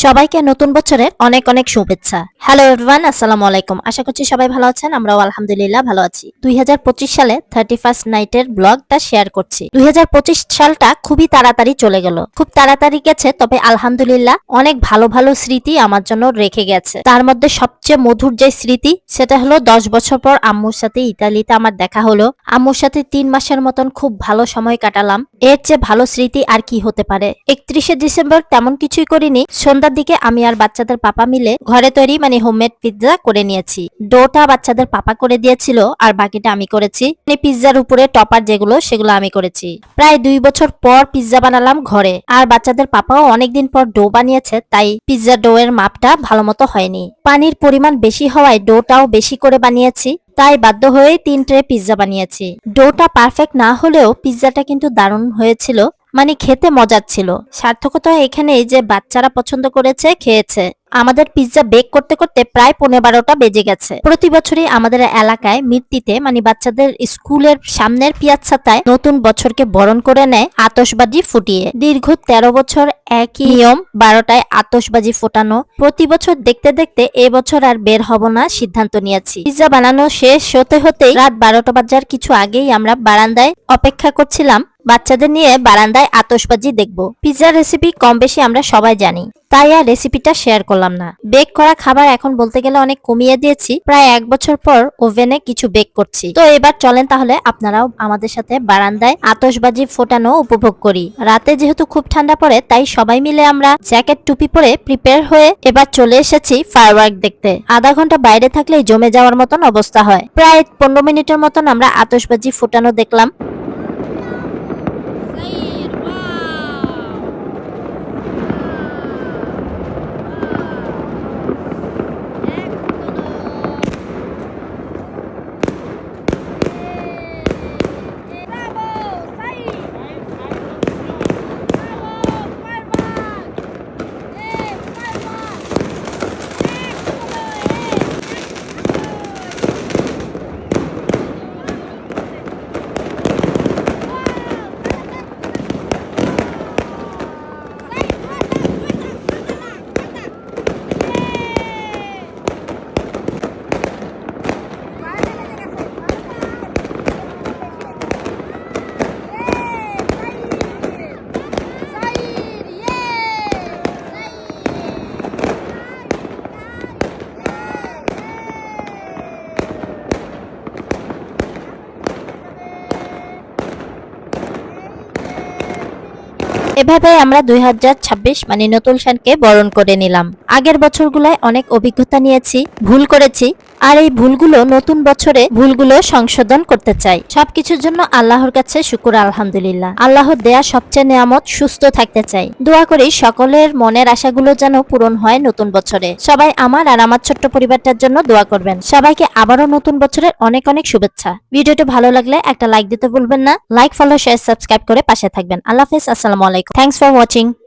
সবাইকে নতুন বছরের অনেক অনেক শুভেচ্ছা। হ্যালো এভরিওয়ান, আসসালামু আলাইকুম। আশা করছি সবাই ভালো আছেন, আমরাও আলহামদুলিল্লাহ ভালো আছি। 2025 সালে 31st নাইটের ব্লগটা শেয়ার করছি। 2025 সালটা খুবই তাড়াতাড়ি চলে গেল, খুব তাড়াতাড়ি গেছে, তবে আলহামদুলিল্লাহ অনেক ভালো ভালো স্মৃতি আমার জন্য রেখে গেছে। তার মধ্যে সবচেয়ে মধুর যে স্মৃতি সেটা হলো 10 বছর পর আম্মুর সাথে ইতালিতে আমার দেখা হলো। আম্মুর সাথে 3 মাসের মতন খুব ভালো সময় কাটালাম। এর চেয়ে ভালো স্মৃতি আর কি হতে পারে। 31শে ডিসেম্বর তেমন কিছুই করিনি। সন্ধ্যার দিকে আমি আর বাচ্চাদের পাপা মিলে ঘরে তৈরি হোমমেড পিৎজা করে নিয়েছি। ডোটা বাচ্চাদের পাপা করে দিয়েছিল আর বাকিটা আমি করেছি। পিৎজার উপরে টপার সেগুলো আমি করেছি। প্রায় 2 বছর পর পিৎজা বানালাম ঘরে, আর বাচ্চাদের পাপাও অনেকদিন পর ডো বানিয়েছে, তাই পিৎজা ডো এর মাপটা ভালো মতো হয়নি। পানির পরিমাণ বেশি হওয়ায় ডোটাও বেশি করে বানিয়েছি, তাই বাধ্য হয়ে 3 ট্রে পিৎজা বানিয়েছি। ডোটা পারফেক্ট না হলেও পিৎজাটা কিন্তু দারুণ হয়েছিল, খেতে মজার ছিল। সার্থকতা এখানে যে বাচ্চারা পছন্দ করেছে, খেয়েছে। আমাদের পিৎজা বেক করতে করতে প্রায় 15-12টা বেজে গেছে। প্রতি বছরই আমাদের এলাকায় মির্তিতে বাচ্চাদের স্কুলের সামনের পিয়াচ্ছাতায় নতুন বছরকে বরণ করে নেয় আতশবাজি ফুটিয়ে। দীর্ঘ 13 বছর একই নিয়ম, 12টায় আতশবাজি ফোটানো। প্রতি বছর দেখতে দেখতে এবছর আর বের হব না সিদ্ধান্ত নিয়েছি। পিৎজা বানানো শেষ হতে হতেই রাত 12টা বাজার কিছু আগেই আমরা বারান্দায় অপেক্ষা করছিলাম বাচ্চাদের নিয়ে বারান্দায় আতশবাজি দেখব। পিৎজার রেসিপি কম বেশি আমরা সবাই জানি, তাই আর রেসিপিটা শেয়ার করলাম না। বেক করা খাবার এখন বলতে গেলে অনেক কমিয়ে দিয়েছি। প্রায় 1 বছর পর ওভেনে কিছু বেক করছি। তো এবার চলেন তাহলে আপনারাও আমাদের সাথে বারান্দায় আতশবাজি ফোটানো উপভোগ করি। রাতে যেহেতু খুব ঠান্ডা পড়ে, তাই সবাই মিলে আমরা জ্যাকেট টুপি পরে প্রিপেয়ার হয়ে এবার চলে এসেছি ফায়ারওয়ার্ক দেখতে। আধা ঘন্টা বাইরে থাকলেই জমে যাওয়ার মতন অবস্থা হয়। প্রায় 15 মিনিটের মতন আমরা আতশবাজি ফোটানো দেখলাম। এভাবে আমরা 2026 নতুন সালকে বরণ করে নিলাম। আগের বছরগুলোয় অনেক অভিজ্ঞতা নিয়েছি, ভুল করেছি, আর এই ভুলগুলো নতুন বছরে সংশোধন করতে চাই। সবকিছুর জন্য আল্লাহর কাছে শুকর আলহামদুলিল্লাহ। আল্লাহর দেয়া সবচেয়ে নেয়ামত, সুস্থ থাকতে চাই। দোয়া করি সকলের মনের আশাগুলো যেন পূরণ হয় নতুন বছরে। সবাই আমার আর আমার ছোট্ট পরিবারটার জন্য দোয়া করবেন। সবাইকে আবারও নতুন বছরের অনেক অনেক শুভেচ্ছা। ভিডিওটি ভালো লাগলে একটা লাইক দিতে ভুলবেন না। লাইক, ফলো, শেয়ার, সাবস্ক্রাইব করে পাশে থাকবেন। আল্লাহ হাফেজ, আসসালামু আলাইকুম। Thanks for watching.